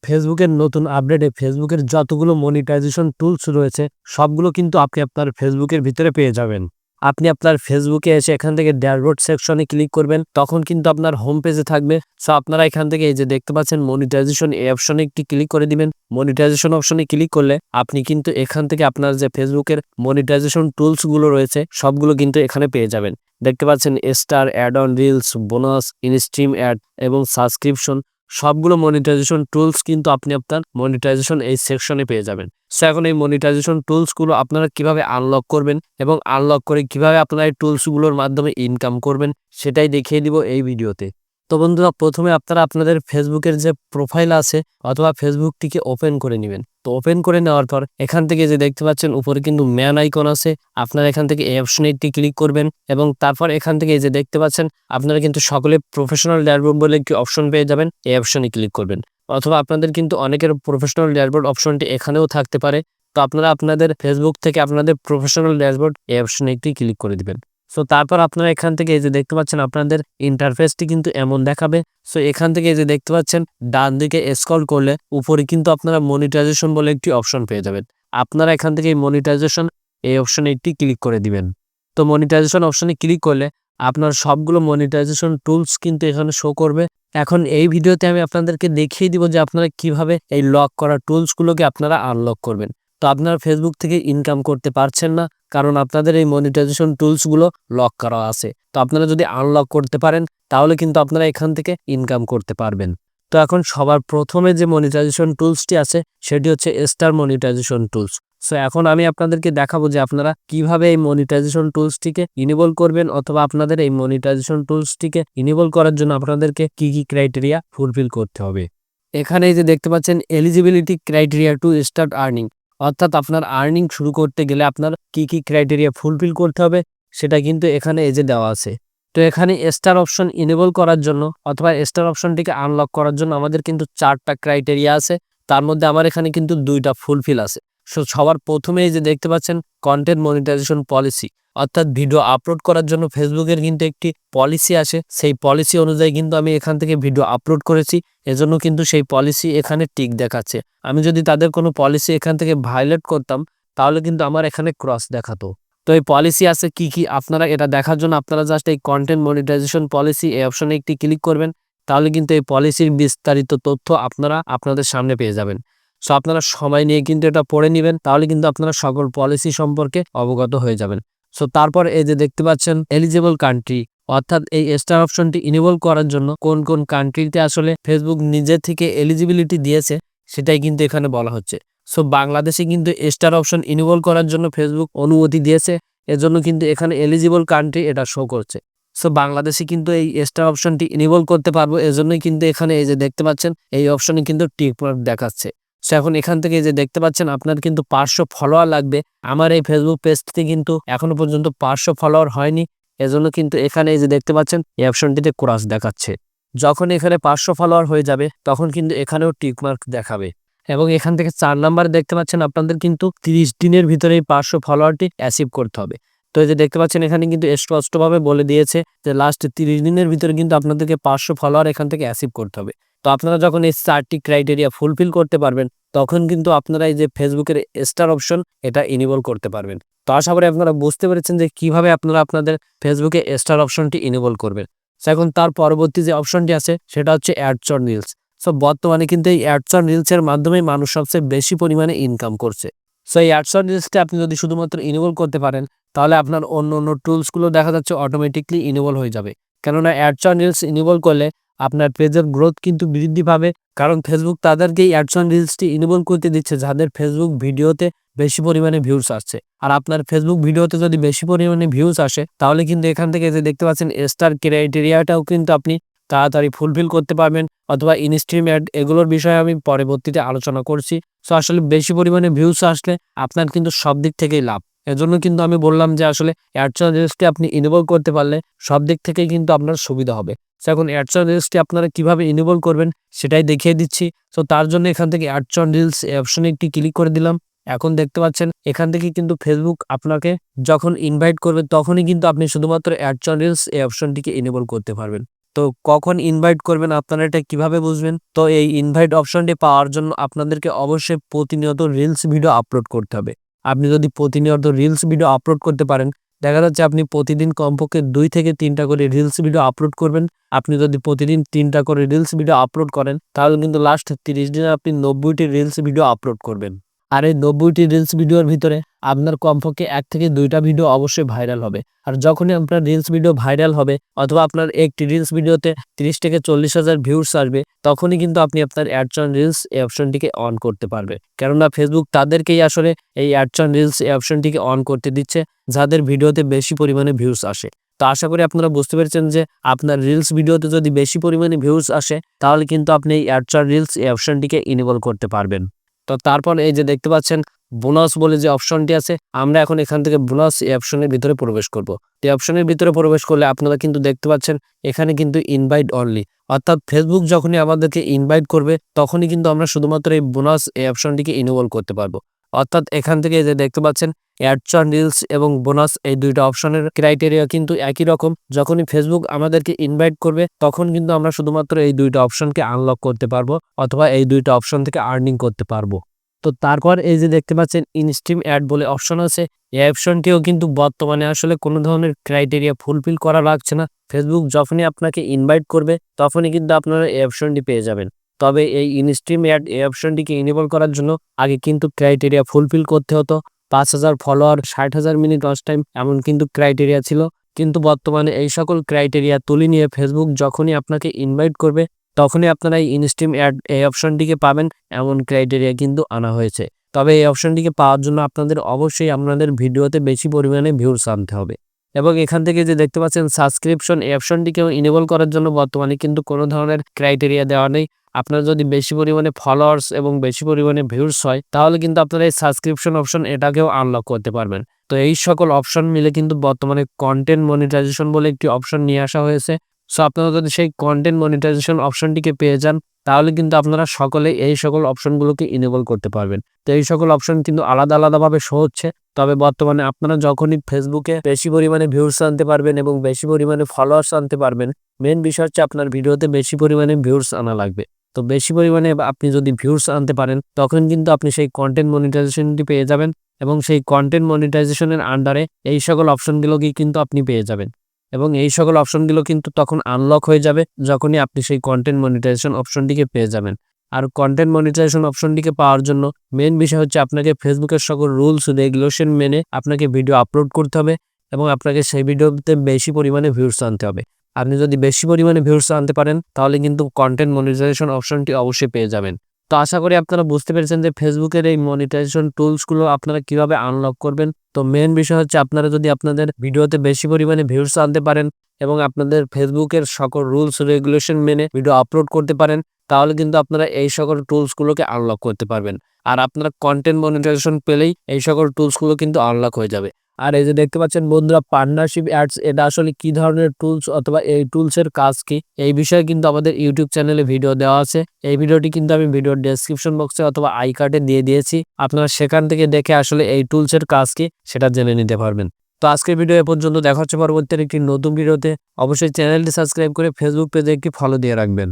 ফেসবুকের নতুন আপডেটে ফেসবুকের যতগুলো মনিটাইজেশন টুলস রয়েছে সবগুলো কিন্তু আপনি আপনার ফেসবুকের ভিতরে পেয়ে যাবেন। আপনি আপনার ফেসবুকে এসে এখান থেকে ড্যাশবোর্ড সেকশনে ক্লিক করবেন, তখন কিন্তু আপনার হোম পেজে থাকবে। সো আপনারা এখান থেকে এই যে দেখতে পাচ্ছেন মনিটাইজেশন, এই অপশনে একটি ক্লিক করে দিবেন। মনিটাইজেশন অপশনে ক্লিক করলে আপনি কিন্তু এখান থেকে আপনার যে ফেসবুকের মনিটাইজেশন টুলসগুলো রয়েছে সবগুলো কিন্তু এখানে পেয়ে যাবেন। দেখতে পাচ্ছেন star, ad on, reels, bonus, instream ad এবং সাবস্ক্রিপশন, সবগুলো মনিটাইজেশন টুলস কিন্তু আপনি আপনার মনিটাইজেশন এই সেকশনে পেয়ে যাবেন। সো এখন এই মনিটাইজেশন টুলসগুলো আপনারা কিভাবে আনলক করবেন এবং আনলক করে কিভাবে আপনারা এই টুলসগুলোর মাধ্যমে ইনকাম করবেন সেটাই দেখিয়ে দিব এই ভিডিওতে। তো বন্ধুরা, প্রথমে আপনারা আপনাদের ফেসবুকের যে প্রোফাইল আছে অথবা ফেসবুকটিকে ওপেন করে নেবেন। তো ওপেন করে নেওয়ার পর এখান থেকে যে দেখতে পাচ্ছেন উপরে কিন্তু ম্যান আইকন আছে, আপনারা এখান থেকে এই অপশনে একটি ক্লিক করবেন এবং তারপর এখান থেকে এই যে দেখতে পাচ্ছেন আপনারা কিন্তু সকলে প্রফেশনাল ড্যাশবোর্ড বলে একটি অপশন পেয়ে যাবেন, এই অপশনে ক্লিক করবেন। অথবা আপনাদের কিন্তু অনেকের প্রফেশনাল ড্যাশবোর্ড অপশনটি এখানেও থাকতে পারে। তো আপনারা আপনাদের ফেসবুক থেকে আপনাদের প্রফেশনাল ড্যাশবোর্ড এই অপশনে একটি ক্লিক করে দিবেন। সো তারপর আপনারা এখান থেকে এই যে দেখতে পাচ্ছেন আপনাদের ইন্টারফেসটি কিন্তু এমন দেখাবে। সো এখান থেকে এই যে দেখতে পাচ্ছেন ডান দিকে স্ক্রল করলে উপরে কিন্তু আপনারা মনিটাইজেশন বলে একটি অপশন পেয়ে যাবেন। আপনারা এখান থেকে এই মনিটাইজেশন এই অপশনে একটি ক্লিক করে দিবেন। তো মনিটাইজেশন অপশনে ক্লিক করলে আপনার সবগুলো মনিটাইজেশন টুলস কিন্তু এখানে শো করবে। এখন এই ভিডিওতে আমি আপনাদেরকে দেখিয়ে দিব যে আপনারা কিভাবে এই লক করা টুলসগুলোকে আপনারা আনলক করবেন। তো আপনারা ফেসবুক থেকে ইনকাম করতে পারছেন না, কারণ আপনাদের এই মনিটাইজেশন টুলসগুলো লক করা আছে। তো আপনারা যদি আনলক করতে পারেন তাহলে কিন্তু আপনারা এখান থেকে ইনকাম করতে পারবেন। তো এখন সবার প্রথমে যে মনিটাইজেশন টুলসটি আছে সেটি হচ্ছে স্টার মনিটাইজেশন টুলস। সো এখন আমি আপনাদেরকে দেখাবো যে আপনারা কিভাবে এই মনিটাইজেশন টুলসটিকে ইনেবল করবেন, অথবা আপনাদের এই মনিটাইজেশন টুলসটিকে ইনেবল করার জন্য আপনাদেরকে কি কি ক্রাইটেরিয়া ফুলফিল করতে হবে। এখানে এই যে দেখতে পাচ্ছেন eligibility criteria to start earning, অর্থাৎ আপনার আর্নিং শুরু করতে গেলে আপনার কি কি ক্রাইটেরিয়া ফুলফিল করতে হবে সেটা কিন্তু এখানে এই যে দেওয়া আছে। তো এখানে স্টার অপশন ইনেবল করার জন্য অথবা স্টার অপশনটিকে আনলক করার জন্য আমাদের কিন্তু 4টা ক্রাইটেরিয়া আছে। তার মধ্যে আমার এখানে কিন্তু 2টা ফুলফিল আছে। সো সবার প্রথমে এই যে দেখতে পাচ্ছেন কন্টেন্ট মনিটাইজেশন পলিসি, অর্থাৎ ভিডিও আপলোড করার জন্য ফেসবুকের কিন্তু একটি পলিসি আসে। সেই পলিসি অনুযায়ী কিন্তু আমি এখান থেকে ভিডিও আপলোড করেছি, এজন্য কিন্তু সেই পলিসি এখানে টিক দেখাচ্ছে। আমি যদি তাদের কোনো পলিসি এখান থেকে ভায়োলেট করতাম তাহলে কিন্তু আমার এখানে ক্রস দেখাতো। তো এই পলিসি আছে কি কি আপনারা এটা দেখার জন্য আপনারা জাস্ট এই কন্টেন্ট মনিটাইজেশন পলিসি এই অপশনে একটি ক্লিক করবেন। তাহলে কিন্তু এই পলিসির বিস্তারিত তথ্য আপনারা আপনাদের সামনে পেয়ে যাবেন। সো আপনারা সময় নিয়ে কিন্তু এটা পড়ে নেবেন, তাহলে কিন্তু আপনারা সকল পলিসি সম্পর্কে অবগত হয়ে যাবেন। সো তারপর এই যে দেখতে পাচ্ছেন এলিজিবল কান্ট্রি, অর্থাৎ এই স্টার অপশনটি ইনেবল করার জন্য কোন কোন কান্ট্রিতে আসলে ফেসবুক নিজে থেকে এলিজিবিলিটি দিয়েছে সেটাই কিন্তু এখানে বলা হচ্ছে। সো বাংলাদেশে কিন্তু স্টার অপশন ইনেবল করার জন্য ফেসবুক অনুমতি দিয়েছে, এজন্য কিন্তু এখানে এলিজিবল কান্ট্রি এটা শো করছে। সো বাংলাদেশে কিন্তু এই স্টার অপশনটি ইনেবল করতে পারবো, এজন্যই কিন্তু এখানে এই যে দেখতে পাচ্ছেন এই অপশনে কিন্তু টিক মার্ক দেখাচ্ছে। সো এখন এখান থেকে যে দেখতে পাচ্ছেন আপনার কিন্তু 500 ফলোয়ার লাগবে। আমার এই ফেসবুক পেজটিতে কিন্তু এখনো পর্যন্ত 500 ফলোয়ার হয়নি, এজন্য কিন্তু এখানে এই যে দেখতে পাচ্ছেন এই অপশনটিতে ক্রস দেখাচ্ছে। যখন এখানে 500 ফলোয়ার হয়ে যাবে তখন কিন্তু এখানেও টিক মার্ক দেখাবে। এবং এখান থেকে 4 নাম্বার দেখতে পাচ্ছেন আপনাদের কিন্তু 30 দিনের ভিতরে এই 500 ফলোয়ারটি অ্যাচিভ করতে হবে। তো এই যে দেখতে পাচ্ছেন এখানে কিন্তু স্পষ্টভাবে বলে দিয়েছে যে লাস্ট 30 দিনের ভিতরে কিন্তু আপনাদেরকে 500 ফলোয়ার এখান থেকে অ্যাচিভ করতে হবে। তো আপনারা যখন এই 4টি ক্রাইটেরিয়া ফুলফিল করতে পারবেন তখন কিন্তু আপনারা এই যে ফেসবুকের স্টার অপশন এটা ইনেবল করতে পারবেন। তো আশা করি আপনারা বুঝতে পেরেছেন যে কিভাবে আপনারা আপনাদের ফেসবুকে স্টার অপশনটি ইনেবল করবেন। এখন তার পরবর্তী যে অপশনটি আছে সেটা হচ্ছে অ্যাডস অন রিলস। সো বর্তমানে কিন্তু এই অ্যাডস অন রিলসের মাধ্যমে মানুষ সবচেয়ে বেশি পরিমাণে ইনকাম করছে। সো এই অ্যাডস অন রিলসটা আপনি যদি শুধুমাত্র ইনেবল করতে পারেন তাহলে আপনার অন্য অন্য টুলসগুলো দেখা যাচ্ছে অটোমেটিকলি ইনেবল হয়ে যাবে। কেননা অ্যাডস অন রিলস ইনেবল করলে আপনার পেজের গ্রোথ কিন্তু বৃদ্ধি পাবে, কারণ ফেসবুক তাদেরকেই অ্যাডস অন রিলসটি ইনেবল করতে দিচ্ছে যাদের ফেসবুক ভিডিওতে বেশি পরিমাণে ভিউজ আসছে। আর আপনার ফেসবুক ভিডিওতে যদি বেশি পরিমাণে ভিউজ আসে তাহলে কিন্তু এখান থেকে যে দেখতে পাচ্ছেন স্টার ক্রাইটেরিয়াটাও কিন্তু আপনি তাড়াতাড়ি ফুলফিল করতে পারবেন, অথবা ইনস্ট্রিম অ্যাড এগুলোর বিষয়ে আমি পরবর্তীতে আলোচনা করছি। সো আসলে বেশি পরিমাণে ভিউজ আসলে আপনার কিন্তু সব দিক থেকেই লাভ। এজন্য কিন্তু আমি বললাম যে আসলে অ্যাডস অন রিলসটি আপনি ইনেবল করতে পারলে সব দিক থেকেই কিন্তু আপনার সুবিধা হবে। সো এখন অ্যাডস অন রিলসটি আপনারা কিভাবে ইনেবল করবেন সেটাই দেখিয়ে দিচ্ছি। সো তার জন্য এখান থেকে অ্যাডস অন রিলস এই অপশনে একটি ক্লিক করে দিলাম। এখন দেখতে পাচ্ছেন এখান থেকে কিন্তু ফেসবুক আপনাকে যখন ইনভাইট করবে তখনই কিন্তু আপনি শুধুমাত্র অ্যাডস অন রিলস এই অপশনটিকে ইনেবল করতে পারবেন। তো কখন ইনভাইট করবেন আপনারা এটা কিভাবে বুঝবেন? তো এই ইনভাইট অপশনটি পাওয়ার জন্য আপনাদেরকে অবশ্যই প্রতিনিয়ত রিলস ভিডিও আপলোড করতে হবে। আপনি যদি প্রতিনিয়ত রিলস ভিডিও আপলোড করতে পারেন, দেখা যাচ্ছে আপনি প্রতিদিন কমপক্ষে 2 থেকে 3টা করে রিলস ভিডিও আপলোড করবেন। আপনি যদি প্রতিদিন 3টা করে রিলস ভিডিও আপলোড করেন, তাহলে কিন্তু লাস্ট 30 দিনে আপনি 90টি রিলস ভিডিও আপলোড করবেন। আর এই 90টি রিলস ভিডিওর ভিতরে আপনার কমপক্ষে 1 থেকে 2টা ভিডিও অবশ্যই ভাইরাল হবে। আর যখনই আপনার রিলস ভিডিও ভাইরাল হবে অথবা আপনার একটি রিলস ভিডিওতে 30 থেকে 40,000 ভিউজ আসবে, তখনই কিন্তু আপনি আপনার অ্যাডস অন রিলস এই অপশনটিকে অন করতে পারবে। কেননা ফেসবুক তাদেরকেই আসলে এই অ্যাডস অন রিলস এই অপশনটিকে অন করতে দিচ্ছে, যাদের ভিডিওতে বেশি পরিমাণে ভিউজ আসে। তো আশা করি আপনারা বুঝতে পেরেছেন যে আপনার রিলস ভিডিওতে যদি বেশি পরিমাণে ভিউজ আসে, তাহলে কিন্তু আপনি এই অ্যাডস অন রিলস এই অপশনটিকে ইনেবল করতে পারবেন। তো তারপর এই যে দেখতে পাচ্ছেন বোনাস বলে যে অপশনটি আছে, আমরা এখন এখান থেকে বোনাস এই অপশনের ভিতরে প্রবেশ করব। এই অপশনের ভিতরে প্রবেশ করলে আপনারা কিন্তু দেখতে পাচ্ছেন এখানে কিন্তু ইনভাইট অনলি, অর্থাৎ ফেসবুক যখনই আমাদেরকে ইনভাইট করবে তখনই কিন্তু আমরা শুধুমাত্র এই বোনাস এই অপশনটিকে ইনেবল করতে পারবো। অর্থাৎ এখান থেকে যে দেখতে পাচ্ছেন অ্যাডস অন রিলস এবং বোনাস এই দুইটা অপশনের ক্রাইটেরিয়া কিন্তু একই রকম। যখনই ফেসবুক আমাদেরকে ইনভাইট করবে তখন কিন্তু আমরা শুধুমাত্র এই দুইটা অপশনকে আনলক করতে পারবো অথবা এই দুইটা অপশন থেকে আর্নিং করতে পারবো। তো তারপর এই যে দেখতে পাচ্ছেন ইনস্ট্রিম অ্যাড বলে অপশন আছে, এই অপশনটিও কিন্তু বর্তমানে আসলে কোনো ধরনের ক্রাইটেরিয়া ফুলফিল করা লাগছে না। ফেসবুক যখনই আপনাকে ইনভাইট করবে তখনই কিন্তু আপনারা এই অপশনটি পেয়ে যাবেন। তবে এই ইনস্ট্রিম অ্যাড এই অপশনটিকে ইনেবল করার জন্য আগে কিন্তু ক্রাইটেরিয়া ফুলফিল করতে হতো। 5,000 ফলোয়ার, 60,000 মিনিট ওয়াচ টাইম, এমন কিন্তু ক্রাইটেরিয়া ছিল। কিন্তু বর্তমানে এই সকল ক্রাইটেরিয়া তুলে নিয়ে ফেসবুক যখনই আপনাকে ইনভাইট করবে তখনই আপনারা এই ইনস্ট্রিম অ্যাড এই অপশনটিকে পাবেন, এমন ক্রাইটেরিয়া কিন্তু আনা হয়েছে। তবে এই অপশনটিকে পাওয়ার জন্য আপনাদের অবশ্যই আপনাদের ভিডিওতে বেশি পরিমাণে ভিউজ আনতে হবে। এবং এখান থেকে যে দেখতে পাচ্ছেন সাবস্ক্রিপশন এই অপশনটিকেও ইনেবল করার জন্য বর্তমানে কিন্তু কোনো ধরনের ক্রাইটেরিয়া দেওয়া নেই। আপনার যদি বেশি পরিমাণে ফলোয়ার্স এবং বেশি পরিমাণে ভিউজ হয়, তাহলে কিন্তু আপনারা এই সাবস্ক্রিপশন অপশন এটাকেও আনলক করতে পারবেন। তো এই সকল অপশন মিলে কিন্তু বর্তমানে কন্টেন্ট মনিটাইজেশন বলে একটি অপশন নিয়ে আসা হয়েছে। সো আপনারা যদি সেই কন্টেন্ট মনিটাইজেশন অপশনটিকে পেয়ে যান, তাহলে কিন্তু আপনারা সকলে এই সকল অপশনগুলোকে ইনেবল করতে পারবেন। তো এই সকল অপশন কিন্তু আলাদা আলাদাভাবে শো হচ্ছে। তবে বর্তমানে আপনারা যখনই ফেসবুকে বেশি পরিমাণে ভিউজ আনতে পারবেন এবং বেশি পরিমাণে ফলোয়ার্স আনতে পারবেন, মেন বিষয় হচ্ছে আপনার ভিডিওতে বেশি পরিমাণে ভিউজ আনা লাগবে। তো বেশি পরিমাণে আপনি যদি ভিউজ আনতে পারেন তখন কিন্তু আপনি সেই কন্টেন্ট মনিটাইজেশনটি পেয়ে যাবেন এবং সেই কন্টেন্ট মনিটাইজেশনের আন্ডারে এই সকল অপশনগুলোকে কিন্তু আপনি পেয়ে যাবেন। এবং এই সকল অপশনগুলো কিন্তু তখন আনলক হয়ে যাবে যখনই আপনি সেই কন্টেন্ট মনিটাইজেশন অপশনটিকে পেয়ে যাবেন। আর কন্টেন্ট মনিটাইজেশন অপশনটিকে পাওয়ার জন্য মেন বিষয় হচ্ছে আপনাকে ফেসবুকের সকল রুলস রেগুলেশন মেনে আপনাকে ভিডিও আপলোড করতে হবে এবং আপনাকে সেই ভিডিওতে বেশি পরিমাণে ভিউজ আনতে হবে। আপনি যদি বেশি পরিমাণে ভিউজ আনতে পারেন তাহলে কিন্তু কন্টেন্ট মনিটাইজেশন অপশনটি অবশ্যই পেয়ে যাবেন। তো আশা করি আপনারা বুঝতে পেরেছেন যে ফেসবুকের এই মনিটাইজেশন টুলসগুলো আপনারা কিভাবে আনলক করবেন। তো মেন বিষয় হচ্ছে আপনারা যদি আপনাদের ভিডিওতে বেশি পরিমাণে ভিউজ আনতে পারেন এবং আপনাদের ফেসবুকের সকল রুলস রেগুলেশন মেনে ভিডিও আপলোড করতে পারেন, তাহলে কিন্তু আপনারা এই সকল টুলসগুলোকে আনলক করতে পারবেন। আর আপনারা কন্টেন্ট মনিটাইজেশন পেলেই এই সকল টুলসগুলো কিন্তু আনলক হয়ে যাবে। আর এই যে দেখতে পাচ্ছেন বন্ধুরা পার্টনারশিপ অ্যাডস, এটা আসলে কি ধরনের টুলস অথবা এই টুলসের কাজ কি, এই বিষয়ে কিন্তু আমাদের ইউটিউব চ্যানেলে ভিডিও দেওয়া আছে। এই ভিডিওটি কিন্তু আমি ভিডিওর ডেসক্রিপশন বক্সে অথবা আই কার্ডে দিয়ে দিয়েছি, আপনারা সেখান থেকে দেখে আসলে এই টুলসের কাজ কি সেটা জেনে নিতে পারবেন। তো আজকের ভিডিও এ পর্যন্ত, দেখা হচ্ছে পরবর্তী একটি নতুন ভিডিওতে। অবশ্যই চ্যানেলটি সাবস্ক্রাইব করে ফেসবুক পেজে একটি ফলো দিয়ে রাখবেন।